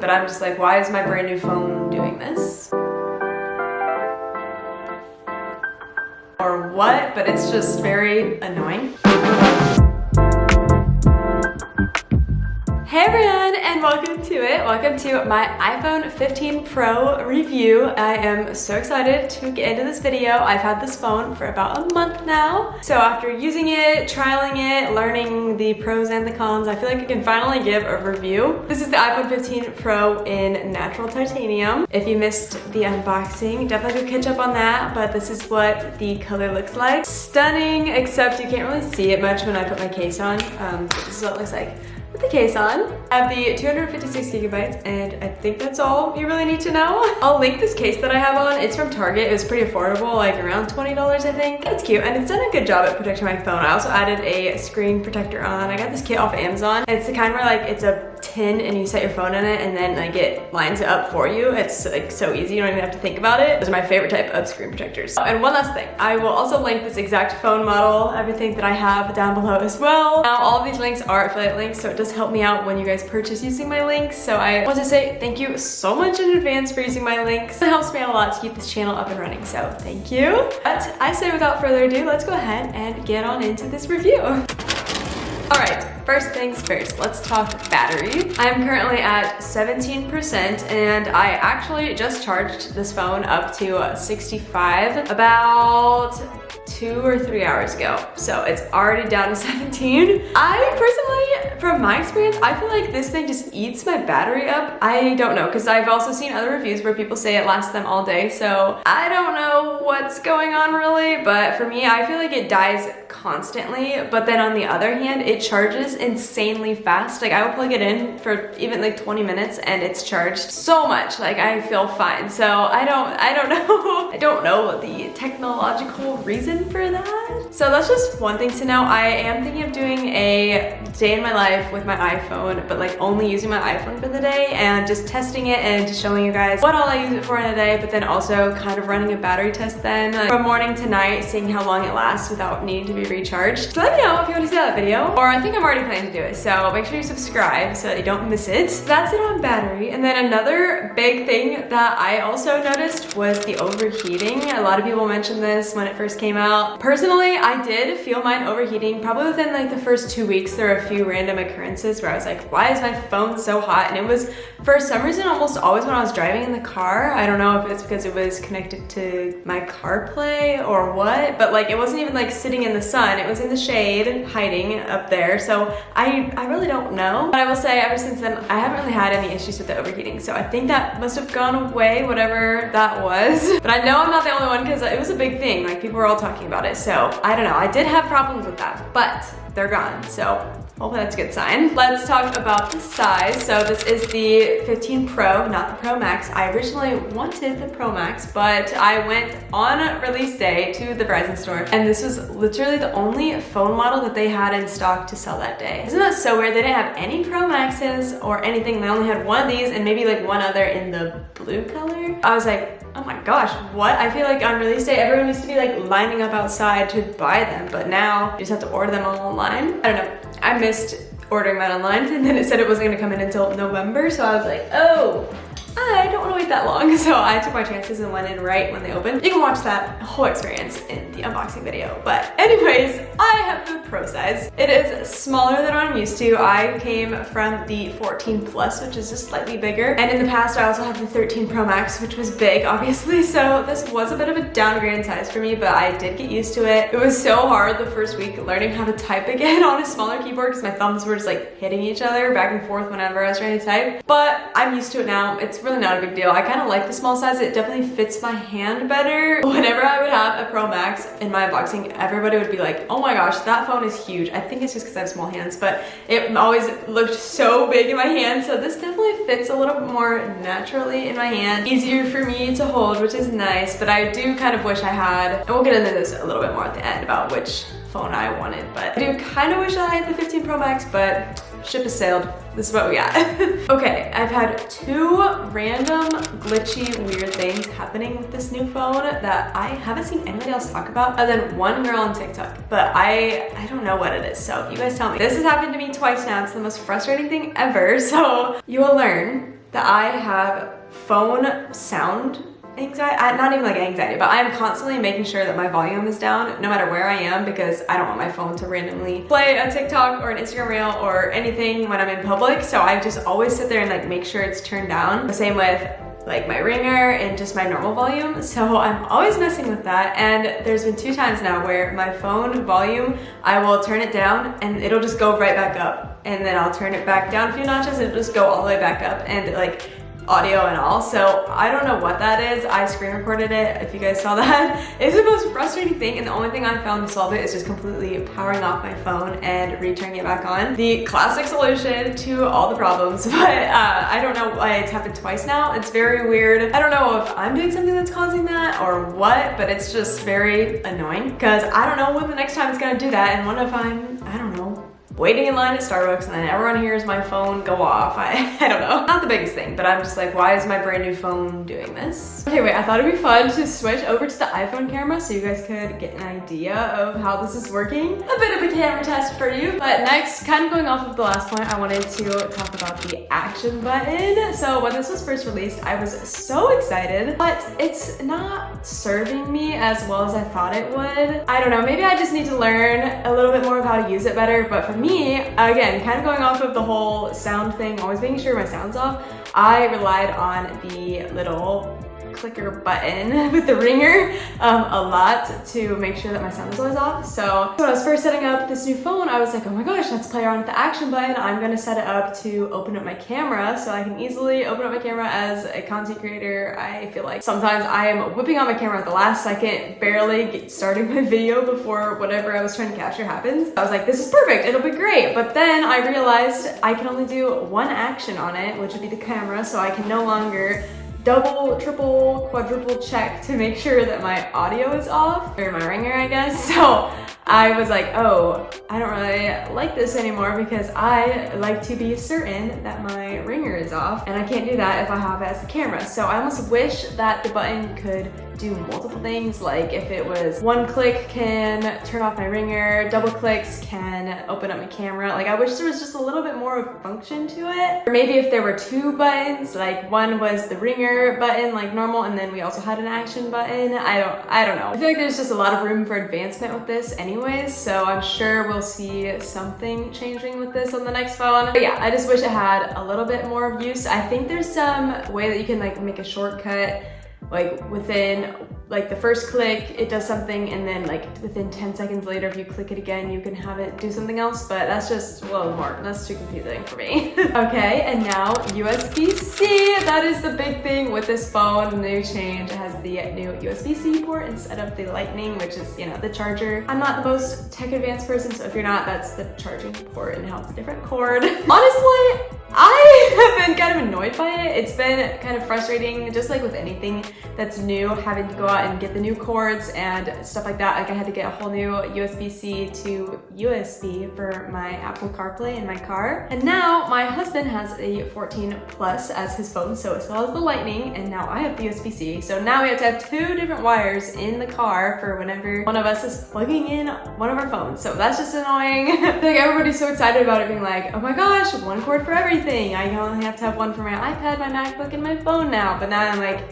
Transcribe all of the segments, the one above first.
but I'm just like, why is my brand new phone doing this? Or what, but it's just very annoying. Hey everyone, and welcome to it. Welcome to my iPhone 15 Pro review. I am so excited to get into this video. I've had this phone for about a month now. So after using it, trialing it, learning the pros and the cons, I feel like I can finally give a review. This is the iPhone 15 Pro in natural titanium. If you missed the unboxing, definitely go catch up on that, but this is what the color looks like. Stunning, except you can't really see it much when I put my case on. So this is what it looks like with the case on. I have the 256 gigabytes, and I think that's all you really need to know. I'll link this case that I have on. It's from Target. It was pretty affordable, like around $20, I think. It's cute, and it's done a good job at protecting my phone. I also added a screen protector on. I got this kit off Amazon. It's the kind where like it's a tin and you set your phone in it and then like it lines it up for you. It's like so easy, you don't even have to think about it. Those are my favorite type of screen protectors. And one last thing, I will also link this exact phone model, everything that I have down below as well. Now all of these links are affiliate links, so it does help me out when you guys purchase using my links. So I want to say thank you so much in advance for using my links. It helps me out a lot to keep this channel up and running, so thank you. But I say without further ado, let's go ahead and get on into this review. Alright, first things first, let's talk battery. I'm currently at 17% and I actually just charged this phone up to 65 about 2 or 3 hours ago. So it's already down to 17. I personally, from my experience, I feel like this thing just eats my battery up. I don't know, because I've also seen other reviews where people say it lasts them all day. So I don't know what's going on really, but for me, I feel like it dies constantly. But then on the other hand, it charges insanely fast. Like I will plug it in for even like 20 minutes and it's charged so much. Like I feel fine. So I don't know. I don't know the technological reason for that. So that's just one thing to know. I am thinking of doing a day in my life with my iPhone, but like only using my iPhone for the day and just testing it and just showing you guys what all I use it for in a day, but then also kind of running a battery test then from morning to night, seeing how long it lasts without needing to be recharged. So let me know if you want to see that video, or I think I'm already planning to do it, so make sure you subscribe so that you don't miss it. So that's it on battery. And then another big thing that I also noticed was the overheating. A lot of people mentioned this when it first came out. Personally, I did feel mine overheating probably within like the first 2 weeks. There were a few random occurrences where I was like, why is my phone so hot? And it was, for some reason, almost always when I was driving in the car. I don't know if it's because it was connected to my CarPlay or what, but like it wasn't even like sitting in the sun. It was in the shade, hiding up there. So I really don't know. But I will say ever since then, I haven't really had any issues with the overheating. So I think that must have gone away, whatever that was. But I know I'm not the only one because it was a big thing. Like people were all talking about it. So I don't know. I did have problems with that, but they're gone. So hopefully that's a good sign. Let's talk about the size. So this is the 15 Pro, not the Pro Max. I originally wanted the Pro Max, but I went on release day to the Verizon store, and this was literally the only phone model that they had in stock to sell that day. Isn't that so weird? They didn't have any Pro Maxes or anything. They only had one of these and maybe like one other in the blue color. I was like, oh my gosh, what? I feel like on release day, everyone used to be like lining up outside to buy them, but now you just have to order them all online. I don't know. I missed ordering mine online, and then it said it wasn't gonna come in until November, so I was like, oh, I don't wanna wait that long. So I took my chances and went in right when they opened. You can watch that whole experience in the unboxing video. But anyways, I have the Pro size. It is smaller than what I'm used to. I came from the 14 Plus, which is just slightly bigger. And in the past, I also had the 13 Pro Max, which was big, obviously. So this was a bit of a downgrade in size for me, but I did get used to it. It was so hard the first week learning how to type again on a smaller keyboard because my thumbs were just like hitting each other back and forth whenever I was trying to type. But I'm used to it now. It's really not a big deal. I kind of like the small size. It definitely fits my hand better. Whenever I would have a Pro Max in my unboxing, everybody would be like, oh my gosh, that phone is huge. I think it's just because I have small hands, but it always looked so big in my hand. So this definitely fits a little bit more naturally in my hand. Easier for me to hold, which is nice, but I do kind of wish I had, and we'll get into this a little bit more at the end about which phone I wanted, but I do kind of wish I had the 15 Pro Max, but ship has sailed. This is what we got. Okay, I've had 2 random glitchy weird things happening with this new phone that I haven't seen anybody else talk about other than one girl on TikTok, but I don't know what it is, so you guys tell me. This has happened to me twice now. It's the most frustrating thing ever, so you will learn that I have phone sound anxiety, not even like anxiety, but I am constantly making sure that my volume is down no matter where I am, because I don't want my phone to randomly play a TikTok or an Instagram reel or anything when I'm in public. So I just always sit there and like make sure it's turned down. The same with like my ringer and just my normal volume. So I'm always messing with that. And there's been 2 times now where my phone volume, I will turn it down and it'll just go right back up. And then I'll turn it back down a few notches and it'll just go all the way back up, and like audio and all. So I don't know what that is. I screen recorded it, if you guys saw that. It's the most frustrating thing, and the only thing I found to solve it is just completely powering off my phone and returning it back on. The classic solution to all the problems, but I don't know why it's happened twice now. It's very weird. I don't know if I'm doing something that's causing that or what, but it's just very annoying because I don't know when the next time it's gonna do that. And what if I don't know, waiting in line at Starbucks and then everyone hears my phone go off. I don't know. Not the biggest thing, but I'm just like, why is my brand new phone doing this? Okay, wait, I thought it'd be fun to switch over to the iPhone camera so you guys could get an idea of how this is working. A bit of a camera test for you. But next, kind of going off of the last point, I wanted to talk about the action button. So when this was first released, I was so excited, but it's not serving me as well as I thought it would. I don't know, maybe I just need to learn a little bit more of how to use it better, but for me, again, kind of going off of the whole sound thing, always making sure my sound's off, I relied on the little clicker button with the ringer a lot to make sure that my sound was always off. So when I was first setting up this new phone, I was like, oh my gosh, let's play around with the action button. I'm gonna set it up to open up my camera so I can easily open up my camera as a content creator. I feel like sometimes I am whipping on my camera at the last second, barely starting my video before whatever I was trying to capture happens. I was like, this is perfect, it'll be great. But then I realized I can only do one action on it, which would be the camera, so I can no longer double, triple, quadruple check to make sure that my audio is off, or my ringer, I guess. So I was like, oh, I don't really like this anymore because I like to be certain that my ringer is off, and I can't do that if I have it as the camera. So I almost wish that the button could do multiple things, like if it was one click can turn off my ringer, double clicks can open up my camera. Like I wish there was just a little bit more of function to it. Or maybe if there were 2 buttons, like one was the ringer button like normal, and then we also had an action button. I don't know. I feel like there's just a lot of room for advancement with this anyways, so I'm sure we'll see something changing with this on the next phone. But yeah, I just wish it had a little bit more of use. I think there's some way that you can like make a shortcut, like within like the first click it does something, and then like within 10 seconds later if you click it again you can have it do something else, but that's just a little more, that's too confusing for me. Okay, and now USBC. That is the big thing with this phone, the new change. It has the new USBC port instead of the lightning, which is, you know, the charger. I'm not the most tech advanced person, so if you're not, that's the charging port and how it's a different cord. Honestly, I have been kind of annoyed by it. It's been kind of frustrating, just like with anything that's new, having to go out and get the new cords and stuff like that. Like I had to get a whole new USB-C to USB for my Apple CarPlay in my car. And now my husband has a 14 Plus as his phone, so it still has the lightning, and now I have the USB-C. So now we have to have 2 different wires in the car for whenever one of us is plugging in one of our phones. So that's just annoying. I feel like everybody's so excited about it being like, oh my gosh, 1 cord for everything. I only have to have one for my iPad, my MacBook, and my phone now. But now I'm like,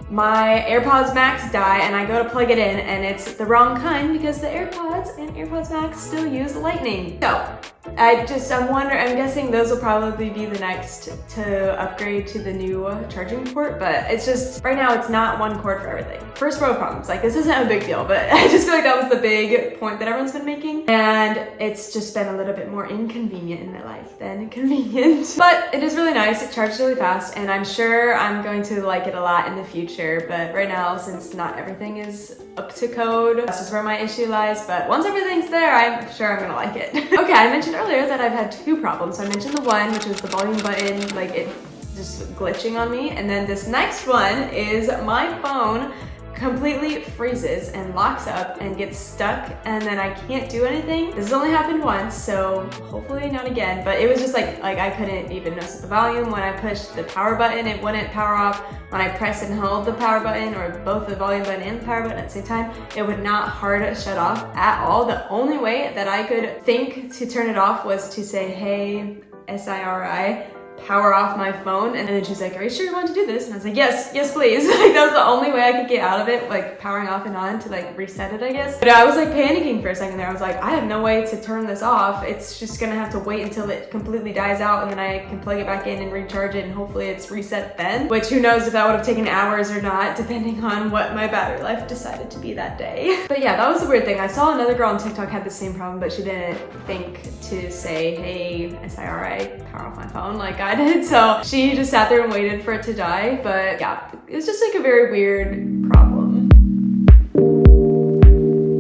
my AirPods Max die and I go to plug it in and it's the wrong kind because the AirPods and AirPods Max still use lightning. So I'm guessing those will probably be the next to upgrade to the new charging port, but it's just, right now it's not 1 cord for everything. First world problems, like this isn't a big deal, but I just feel like that was the big point that everyone's been making, and it's just been a little bit more inconvenient in my life than convenient. But it is really nice, it charges really fast, and I'm sure I'm going to like it a lot in the future, but right now, since not everything is up to code, that's just where my issue lies, but once everything's there, I'm sure I'm gonna like it. Okay, I mentioned earlier that I've had 2 problems. So I mentioned the one, which was the volume button, like it just glitching on me. And then this next one is my phone completely freezes and locks up and gets stuck, and then I can't do anything. This has only happened once, so hopefully not again, but it was just like I couldn't even mess with the volume. When I pushed the power button, it wouldn't power off. When I pressed and held the power button, or both the volume button and the power button at the same time, it would not hard shut off at all. The only way that I could think to turn it off was to say, hey, SIRI, power off my phone. And then she's like, are you sure you want to do this? And I was like, yes, yes, please. Like that was the only way I could get out of it, like powering off and on to like reset it, I guess. But I was like panicking for a second there. I was like, I have no way to turn this off. It's just gonna have to wait until it completely dies out and then I can plug it back in and recharge it and hopefully it's reset then. Which who knows if that would have taken hours or not, depending on what my battery life decided to be that day. But yeah, that was the weird thing. I saw another girl on TikTok had the same problem, but she didn't think to say, hey, SIRI, power off my phone like I did. So she just sat there and waited for it to die. But yeah, it was just like a very weird problem.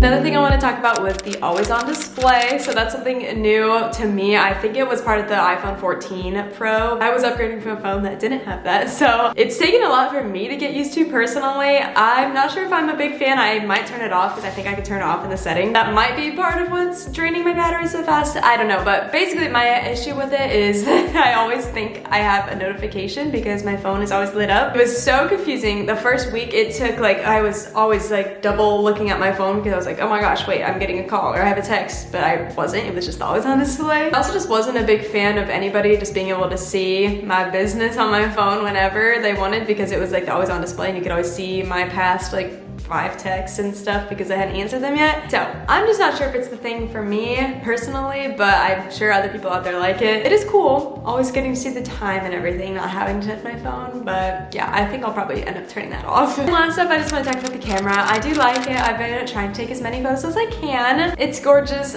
Another thing I want to talk about was the always on display. So that's something new to me. I think it was part of the iPhone 14 Pro. I was upgrading from a phone that didn't have that. So it's taken a lot for me to get used to personally. I'm not sure if I'm a big fan. I might turn it off because I think I can turn it off in the setting. That might be part of what's draining my battery so fast. I don't know. But basically my issue with it is that I always think I have a notification because my phone is always lit up. It was so confusing. The first week it took like, I was always like double looking at my phone because I was like, oh my gosh, wait, I'm getting a call or I have a text, but I wasn't. It was just always on display. I also just wasn't a big fan of anybody just being able to see my business on my phone whenever they wanted because it was like always on display and you could always see my past like 5 texts and stuff because I hadn't answered them yet. So I'm just not sure if it's the thing for me personally, but I'm sure other people out there like it. It is cool, always getting to see the time and everything, not having to touch my phone, but yeah, I think I'll probably end up turning that off. And last up, I just want to talk about the camera. I do like it. I've been trying to take as many photos as I can. It's gorgeous.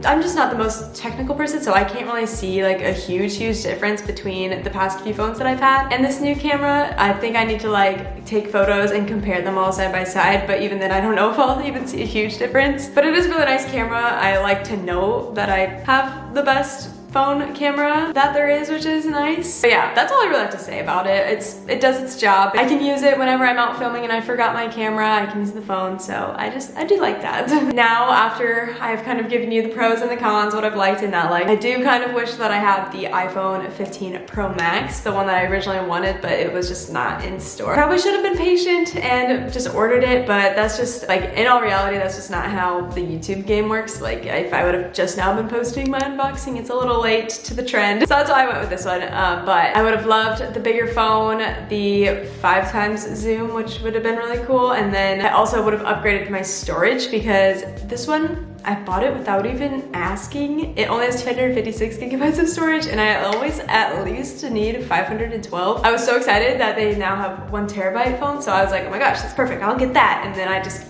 I'm just not the most technical person, so I can't really see like a huge difference between the past few phones that I've had and this new camera. I think I need to like take photos and compare them all side by side, but even then I don't know if I'll even see a huge difference. But it is a really nice camera. I like to know that I have the best phone camera that there is, which is nice. But yeah, that's all I really have to say about it. It does its job. I can use it whenever I'm out filming and I forgot my camera, I can use the phone, so I do like that. Now, after I've kind of given you the pros and the cons, what I've liked and not liked, I do kind of wish that I had the iPhone 15 Pro Max, the one that I originally wanted, but it was just not in store. Probably should have been patient and just ordered it, but that's just like, in all reality, that's just not how the YouTube game works. Like, if I would have just now been posting my unboxing, it's a little late to the trend. So that's why I went with this one. But I would have loved the bigger phone, the 5x zoom, which would have been really cool. And then I also would have upgraded my storage because this one, I bought it without even asking. It only has 256 gigabytes of storage and I always at least need 512. I was so excited that they now have 1 terabyte phone. So I was like, oh my gosh, that's perfect. I'll get that. And then I just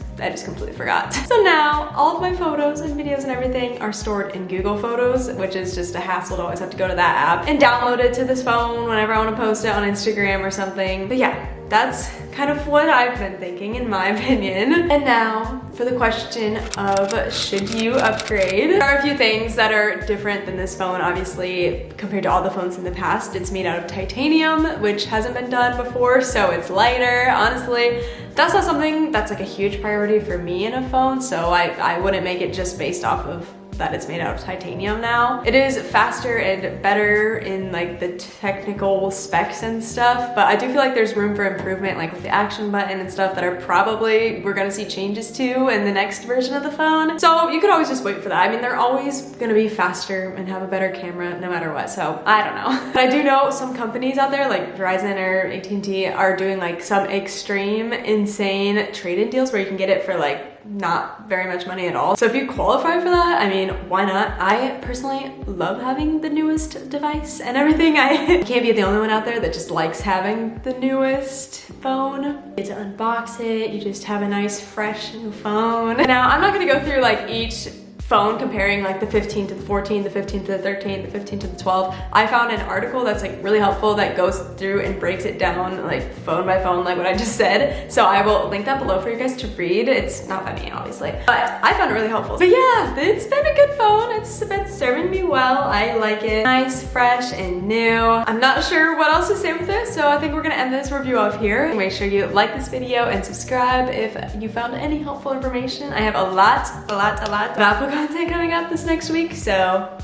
completely forgot. So now all of my photos and videos and everything are stored in Google Photos, which is just a hassle to always have to go to that app and download it to this phone whenever I want to post it on Instagram or something. But yeah, that's kind of what I've been thinking in my opinion. And now for the question of should you upgrade? There are a few things that are different than this phone, obviously, compared to all the phones in the past. It's made out of titanium, which hasn't been done before, so it's lighter. Honestly, that's not something that's like a huge priority for me in a phone, so I wouldn't make it just based off of that it's made out of titanium now. It is faster and better in like the technical specs and stuff, but I do feel like there's room for improvement, like with the action button and stuff that are probably we're gonna see changes to in the next version of the phone. So you could always just wait for that. I mean, they're always gonna be faster and have a better camera no matter what, so I don't know. But I do know some companies out there like Verizon or AT&T are doing like some extreme, insane trade-in deals where you can get it for like not very much money at all. So if you qualify for that, I mean, why not? I personally love having the newest device and everything. I can't be the only one out there that just likes having the newest phone. You get to unbox it, you just have a nice fresh new phone. Now, I'm not gonna go through like each phone comparing like the 15 to the 14, the 15 to the 13, the 15 to the 12. I found an article that's like really helpful that goes through and breaks it down like phone by phone, like what I just said. So I will link that below for you guys to read. It's not by me, obviously, but I found it really helpful. But yeah, it's been a good phone. It's been serving me well. I like it. Nice, fresh, and new. I'm not sure what else to say with this, so I think we're gonna end this review off here. Make sure you like this video and subscribe if you found any helpful information. I have a lot of Apple content coming up this next week, so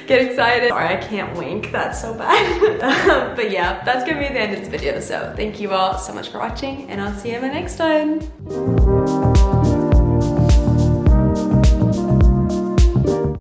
get excited. Sorry, I can't wink, that's so bad. But yeah, that's gonna be the end of this video, so thank you all so much for watching and I'll see you in my next one.